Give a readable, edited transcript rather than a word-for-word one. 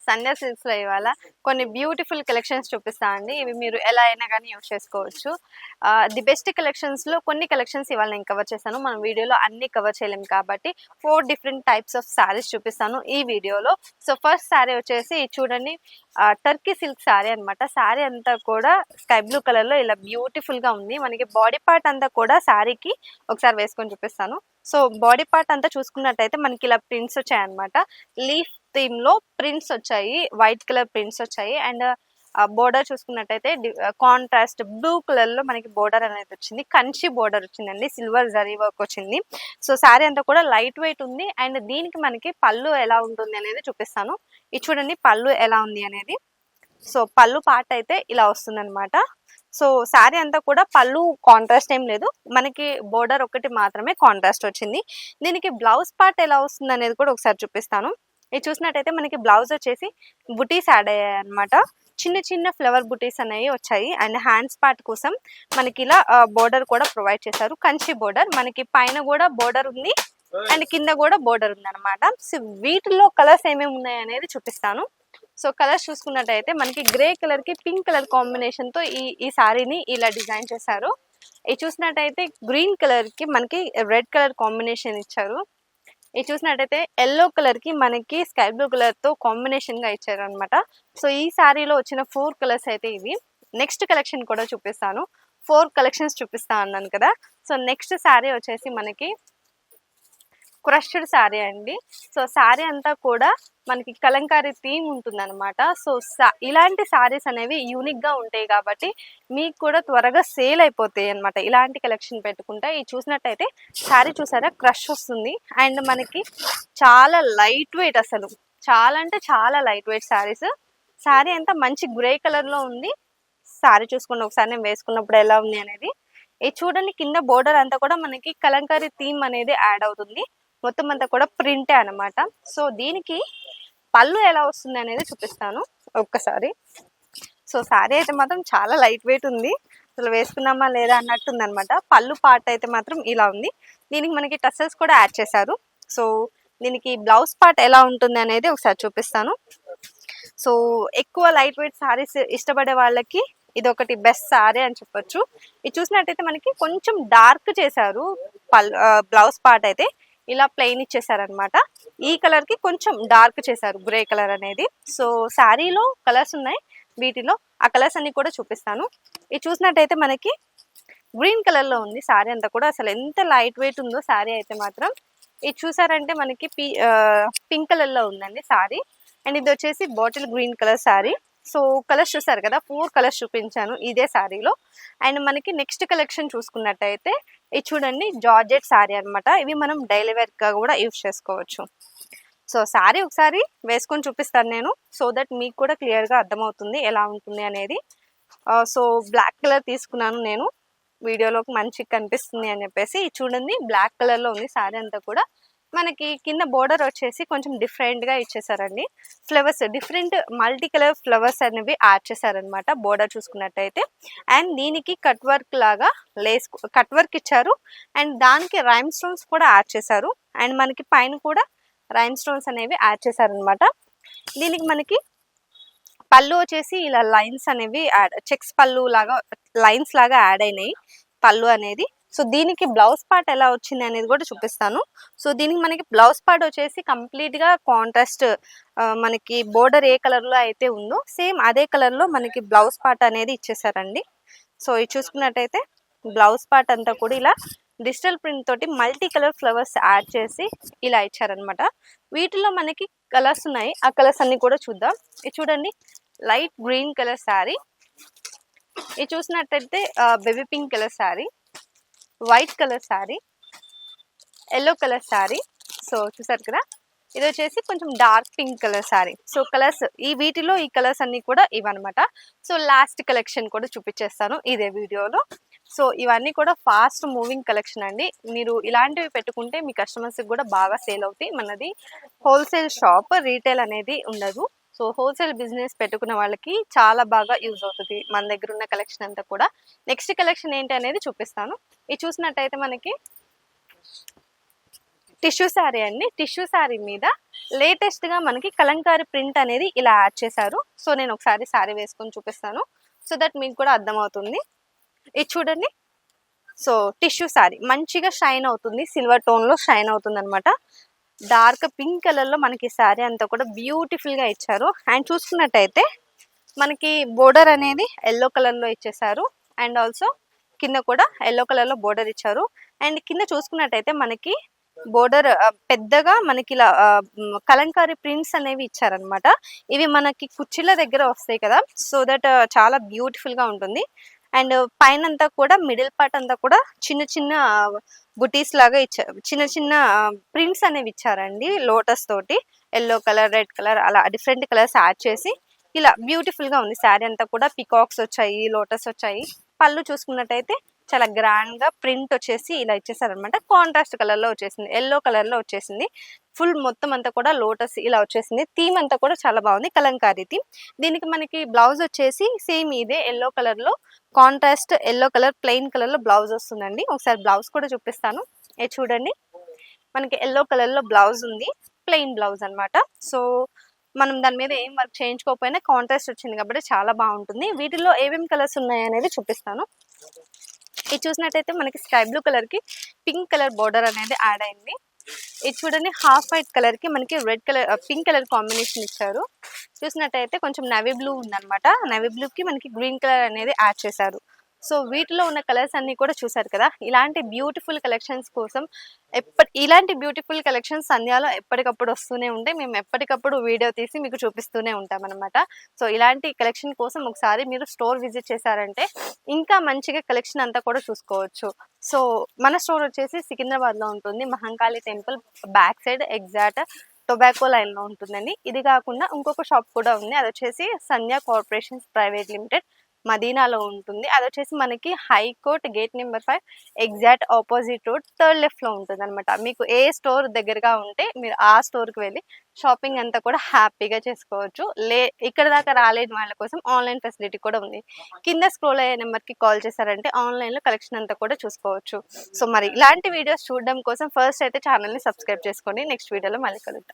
సంధ్య silks లో ఇవాళ కొన్ని బ్యూటిఫుల్ కలెక్షన్స్ చూపిస్తా అండి. ఇవి మీరు ఎలా అయినా కానీ యూస్ చేసుకోవచ్చు. ది బెస్ట్ కలెక్షన్స్ లో కొన్ని కలెక్షన్స్ ఇవాళ నేను కవర్ చేశాను. మనం వీడియోలో అన్ని కవర్ చేయలేము కాబట్టి 4 డిఫరెంట్ టైప్స్ ఆఫ్ సారీస్ చూపిస్తాను ఈ వీడియోలో. సో ఫస్ట్ సారీ వచ్చేసి చూడండి, టర్కీ సిల్క్ సారీ అనమాట. సారీ అంతా కూడా స్కై బ్లూ కలర్ లో ఇలా బ్యూటిఫుల్ గా ఉంది. మనకి బాడీ పార్ట్ అంతా కూడా సారీకి ఒకసారి వేసుకొని చూపిస్తాను. సో బాడీ పార్ట్ అంతా చూసుకున్నట్టయితే మనకి ఇలా ప్రింట్స్ వచ్చాయన్నమాట. లీఫ్ థీమ్ లో ప్రింట్స్ వచ్చాయి, వైట్ కలర్ ప్రింట్స్ వచ్చాయి. అండ్ బోర్డర్ చూసుకున్నట్టయితే కాంట్రాస్ట్ బ్లూ కలర్ లో మనకి బోర్డర్ అనేది వచ్చింది. కంచి బోర్డర్ వచ్చిందండి, సిల్వర్ జరీ వర్క్ వచ్చింది. సో శారీ అంతా కూడా లైట్ వెయిట్ ఉంది. అండ్ దీనికి మనకి పళ్ళు ఎలా ఉంటుంది అనేది చూపిస్తాను. ఇది చూడండి పళ్ళు ఎలా ఉంది అనేది. సో పళ్ళు పార్ట్ అయితే ఇలా వస్తుంది అనమాట. సో శారీ అంతా కూడా పళ్ళు కాంట్రాస్ట్ ఏం లేదు, మనకి బోర్డర్ ఒకటి మాత్రమే కాంట్రాస్ట్ వచ్చింది. దీనికి బ్లౌజ్ పార్ట్ ఎలా వస్తుంది అనేది కూడా ఒకసారి చూపిస్తాను. ఇది చూసినట్టయితే మనకి బ్లౌజ్ వచ్చేసి బుటీస్ యాడ్ అయ్యాయి అనమాట. చిన్న చిన్న ఫ్లవర్ బుటీస్ అనేవి వచ్చాయి. అండ్ హ్యాండ్స్ పార్ట్ కోసం మనకి ఇలా బోర్డర్ కూడా ప్రొవైడ్ చేశారు, కంచి బోర్డర్. మనకి పైన కూడా బోర్డర్ ఉంది అండ్ కింద కూడా బోర్డర్ ఉంది అనమాట. సో వీటిలో కలర్స్ ఏమేమి ఉన్నాయి అనేది చూపిస్తాను. సో కలర్స్ చూసుకున్నట్టయితే మనకి గ్రే కలర్ కి పింక్ కలర్ కాంబినేషన్ తో ఈ సారీని ఇలా డిజైన్ చేశారు. ఇది చూసినట్టయితే గ్రీన్ కలర్ కి మనకి రెడ్ కలర్ కాంబినేషన్ ఇచ్చారు. ఇది చూసినట్టయితే ఎల్లో కలర్ కి మనకి స్కై బ్లూ కలర్ తో కాంబినేషన్ గా ఇచ్చారు అనమాట. సో ఈ సారీలో వచ్చిన 4 కలర్స్ అయితే ఇవి. నెక్స్ట్ కలెక్షన్ కూడా చూపిస్తాను. 4 కలెక్షన్స్ చూపిస్తా అన్నాను కదా. సో నెక్స్ట్ సారీ వచ్చేసి మనకి క్రష్డ్ శారీ అండి. సో శారీ అంతా కూడా మనకి కలంకారీ థీమ్ ఉంటుంది అనమాట. సో ఇలాంటి శారీస్ అనేవి యూనిక్ గా ఉంటాయి కాబట్టి మీకు కూడా త్వరగా సేల్ అయిపోతాయి అనమాట ఇలాంటి కలెక్షన్ పెట్టుకుంటే. ఇది చూసినట్టయితే శారీ చూసారా, క్రష్ వస్తుంది. అండ్ మనకి చాలా లైట్ వెయిట్, అసలు చాలా అంటే చాలా లైట్ వెయిట్ శారీస్. శారీ అంతా మంచి గ్రే కలర్ లో ఉంది. శారీ చూసుకోండి ఒకసారి నేను వేసుకున్నప్పుడు ఎలా ఉంది అనేది. ఇది చూడండి, కింద బోర్డర్ అంతా కూడా మనకి కలంకారీ థీమ్ అనేది యాడ్ అవుతుంది. మొత్తం అంతా కూడా ప్రింటే అనమాట. సో దీనికి పళ్ళు ఎలా వస్తుంది అనేది చూపిస్తాను ఒక్కసారి. సో శారీ అయితే మాత్రం చాలా లైట్ వెయిట్ ఉంది, అసలు వేసుకున్నామా లేదా అన్నట్టుంది అనమాట. పళ్ళు పార్ట్ అయితే మాత్రం ఇలా ఉంది. దీనికి మనకి టసల్స్ కూడా యాడ్ చేశారు. సో దీనికి బ్లౌజ్ పార్ట్ ఎలా ఉంటుంది అనేది ఒకసారి చూపిస్తాను. సో ఎక్కువ లైట్ వెయిట్ శారీస్ ఇష్టపడే వాళ్ళకి ఇది ఒకటి బెస్ట్ శారీ అని చెప్పొచ్చు. ఇది చూసినట్టయితే మనకి కొంచెం డార్క్ చేశారు. బ్లౌజ్ పార్ట్ అయితే ఇలా ప్లెయిన్ ఇచ్చేసారనమాట. ఈ కలర్ కి కొంచెం డార్క్ చేశారు, గ్రే కలర్ అనేది. సో శారీలో కలర్స్ ఉన్నాయి, వీటిలో ఆ కలర్స్ అన్ని కూడా చూపిస్తాను. ఇది చూసినట్టయితే మనకి గ్రీన్ కలర్ లో ఉంది శారీ అంతా కూడా. అసలు ఎంత లైట్ వెయిట్ ఉందో శారీ అయితే మాత్రం. ఇది చూసారంటే మనకి పింక్ కలర్ లో ఉందండి శారీ. అండ్ ఇది వచ్చేసి bottle green colour sari. So colours చూసారు కదా, 4 కలర్స్ చూపించాను ఇదే శారీలో. అండ్ మనకి నెక్స్ట్ కలెక్షన్ చూసుకున్నట్టయితే ఇది చూడండి, జార్జెట్ శారీ అనమాట. ఇవి మనం డైలీ వేర్ గా కూడా యూజ్ చేసుకోవచ్చు. సో శారీ ఒకసారి వేసుకొని చూపిస్తాను నేను, సో దట్ మీకు కూడా క్లియర్ గా అర్థమవుతుంది ఎలా ఉంటుంది అనేది. సో బ్లాక్ కలర్ తీసుకున్నాను నేను, వీడియోలోకి మంచిగా కనిపిస్తుంది అని చెప్పేసి. చూడండి బ్లాక్ కలర్ లో ఉంది శారీ అంతా కూడా. మనకి కింద బోర్డర్ వచ్చేసి కొంచెం డిఫరెంట్ గా ఇచ్చేసారండి. Flowers different multi colour flowers అనేవి యాడ్ చేశారనమాట బోర్డర్ చూసుకున్నట్టయితే. అండ్ దీనికి కట్ వర్క్ లాగా లేస్ కట్ వర్క్ ఇచ్చారు. అండ్ దానికి రైమ్ స్టోన్స్ కూడా యాడ్ చేశారు. అండ్ మనకి పైన కూడా రైమ్ స్టోన్స్ అనేవి యాడ్ చేశారనమాట. దీనికి మనకి పళ్ళు వచ్చేసి ఇలా లైన్స్ అనేవి చెక్స్ పళ్ళు లాగా లైన్స్ లాగా యాడ్ అయినాయి పళ్ళు అనేది. సో దీనికి బ్లౌజ్ పార్ట్ ఎలా వచ్చింది అనేది కూడా చూపిస్తాను. సో దీనికి మనకి బ్లౌజ్ పార్ట్ వచ్చేసి కంప్లీట్ గా కాంట్రాస్ట్, మనకి బోర్డర్ ఏ కలర్ లో అయితే ఉందో సేమ్ అదే కలర్ లో మనకి బ్లౌజ్ పార్ట్ అనేది ఇచ్చేసారండి. సో ఇది చూసుకున్నట్టయితే బ్లౌజ్ పార్ట్ అంతా కూడా ఇలా డిజిటల్ ప్రింట్ తోటి మల్టీ కలర్ ఫ్లవర్స్ యాడ్ చేసి ఇలా ఇచ్చారనమాట. వీటిలో మనకి కలర్స్ ఉన్నాయి, ఆ కలర్స్ అన్ని కూడా చూద్దాం. ఇది చూడండి, లైట్ గ్రీన్ కలర్ శారీ. ఇది చూసినట్టయితే baby pink colour sari, white colour sari, yellow colour sari. So చూసారు కదా, ఇది వచ్చేసి కొంచెం dark pink colour sari. So colours వీటిలో ఈ కలర్స్ అన్ని కూడా ఇవన్నమాట. సో లాస్ట్ కలెక్షన్ కూడా చూపించేస్తాను ఇదే వీడియోలో. సో ఇవన్నీ కూడా ఫాస్ట్ మూవింగ్ కలెక్షన్ అండి. మీరు ఇలాంటివి పెట్టుకుంటే మీ కస్టమర్స్ కూడా బాగా సేల్ అవుతాయి. మనది హోల్సేల్ షాప్, రీటైల్ అనేది ఉండదు. సో హోల్సేల్ బిజినెస్ పెట్టుకున్న వాళ్ళకి చాలా బాగా యూజ్ అవుతుంది మన దగ్గర ఉన్న కలెక్షన్ అంతా కూడా. నెక్స్ట్ కలెక్షన్ ఏంటి అనేది చూపిస్తాను. ఇది చూసినట్టయితే మనకి టిష్యూ శారీ అండి. టిష్యూ శారీ మీద లేటెస్ట్గా మనకి కలంకారీ ప్రింట్ అనేది ఇలా యాడ్ చేశారు. సో నేను ఒకసారి శారీ వేసుకొని చూపిస్తాను, సో దట్ మీకు కూడా అర్థమవుతుంది. ఇది చూడండి. సో టిష్యూ శారీ మంచిగా షైన్ అవుతుంది, సిల్వర్ టోన్లో షైన్ అవుతుంది అనమాట. డార్క్ పింక్ కలర్లో మనకి శారీ అంతా కూడా బ్యూటిఫుల్గా ఇచ్చారు. అండ్ చూసుకున్నట్టయితే మనకి బోర్డర్ అనేది ఎల్లో కలర్లో ఇచ్చేసారు. అండ్ ఆల్సో కింద కూడా ఎల్లో కలర్లో బోర్డర్ ఇచ్చారు. అండ్ కింద చూసుకున్నట్టయితే మనకి బోర్డర్ పెద్దగా మనకి ఇలా కలంకారీ ప్రింట్స్ అనేవి ఇచ్చారనమాట. ఇవి మనకి కుర్చీల దగ్గర వస్తాయి కదా, సో దట్ చాలా బ్యూటిఫుల్గా ఉంటుంది. అండ్ పైన అంతా కూడా మిడిల్ పార్ట్ అంతా కూడా చిన్న చిన్న బుటీస్ లాగా ఇచ్చారు, చిన్న చిన్న ప్రింట్స్ అనేవి ఇచ్చారండి లోటస్ తోటి. ఎల్లో కలర్, రెడ్ కలర్ అలా డిఫరెంట్ కలర్స్ యాడ్ చేసి ఇలా బ్యూటిఫుల్ గా ఉంది. శారీ అంతా కూడా పికాక్స్ వచ్చాయి, లోటస్ వచ్చాయి. పళ్ళు చూసుకున్నట్టయితే చాలా గ్రాండ్ గా ప్రింట్ వచ్చేసి ఇలా ఇచ్చేసారనమాట. కాంట్రాస్ట్ కలర్ లో వచ్చేసింది, ఎల్లో కలర్ లో వచ్చేసింది. ఫుల్ మొత్తం అంతా కూడా లోటస్ ఇలా వచ్చేసింది. థీమ్ అంతా కూడా చాలా బాగుంది, కలంకారీ థీమ్. దీనికి మనకి బ్లౌజ్ వచ్చేసి సేమ్ ఇదే ఎల్లో కలర్ లో, contrast yellow colour plain colour లో బ్లౌజ్ వస్తుందండి. ఒకసారి బ్లౌజ్ కూడా చూపిస్తాను. ఇది చూడండి, మనకి ఎల్లో కలర్ లో బ్లౌజ్ ఉంది, ప్లెయిన్ బ్లౌజ్ అనమాట. సో మనం దాని మీద ఏం వర్క్ చేయించుకోకపోయినా కాంట్రాస్ట్ వచ్చింది కాబట్టి చాలా బాగుంటుంది. వీటిలో ఏమేమి కలర్స్ ఉన్నాయి అనేది చూపిస్తాను. ఇది చూసినట్టయితే మనకి స్కై బ్లూ కలర్ కి పింక్ కలర్ బోర్డర్ అనేది యాడ్ అయింది. ఇది చూడండి, హాఫ్ వైట్ కలర్ కి మనకి red colour pink colour combination ఇచ్చారు. చూసినట్టయితే కొంచెం నవీ బ్లూ ఉందన్నమాట. నవీ బ్లూ కి మనకి గ్రీన్ కలర్ అనేది యాడ్ చేశారు. సో వీటిలో ఉన్న కలర్స్ అన్ని కూడా చూసారు కదా. ఇలాంటి బ్యూటిఫుల్ కలెక్షన్స్ కోసం ఇలాంటి బ్యూటిఫుల్ కలెక్షన్స్ సంధ్యాలో ఎప్పటికప్పుడు వస్తూనే ఉంటాయి. మేము ఎప్పటికప్పుడు వీడియో తీసి మీకు చూపిస్తూనే ఉంటాం అనమాట. సో ఇలాంటి కలెక్షన్ కోసం ఒకసారి మీరు స్టోర్ విజిట్ చేశారంటే ఇంకా మంచిగా కలెక్షన్ అంతా కూడా చూసుకోవచ్చు. సో మన స్టోర్ వచ్చేసి సికింద్రాబాద్ లో ఉంటుంది, Mahankali temple back side exact tobacco line లో ఉంటుందండి. ఇది కాకుండా ఇంకొక షాప్ కూడా ఉంది, అది వచ్చేసి సంధ్యా కార్పొరేషన్స్ ప్రైవేట్ లిమిటెడ్ మదీనాలో ఉంటుంది. అది వచ్చేసి మనకి high court gate number 5 exact opposite road third left లో ఉంటుంది అనమాట. మీకు ఏ స్టోర్ దగ్గరగా ఉంటే మీరు ఆ స్టోర్ కి వెళ్ళి షాపింగ్ అంతా కూడా హ్యాపీగా చేసుకోవచ్చు. ఇక్కడ దాకా రాలేని వాళ్ళ కోసం ఆన్లైన్ ఫెసిలిటీ కూడా ఉంది. కింద స్క్రోల్ అయ్యే నెంబర్ కి కాల్ చేశారంటే ఆన్లైన్ లో కలెక్షన్ అంతా కూడా చూసుకోవచ్చు. సో మరి ఇలాంటి వీడియోస్ చూడడం కోసం ఫస్ట్ అయితే ఛానల్ ని సబ్స్క్రైబ్ చేసుకోండి. నెక్స్ట్ వీడియోలో మళ్ళీ కలుద్దాం.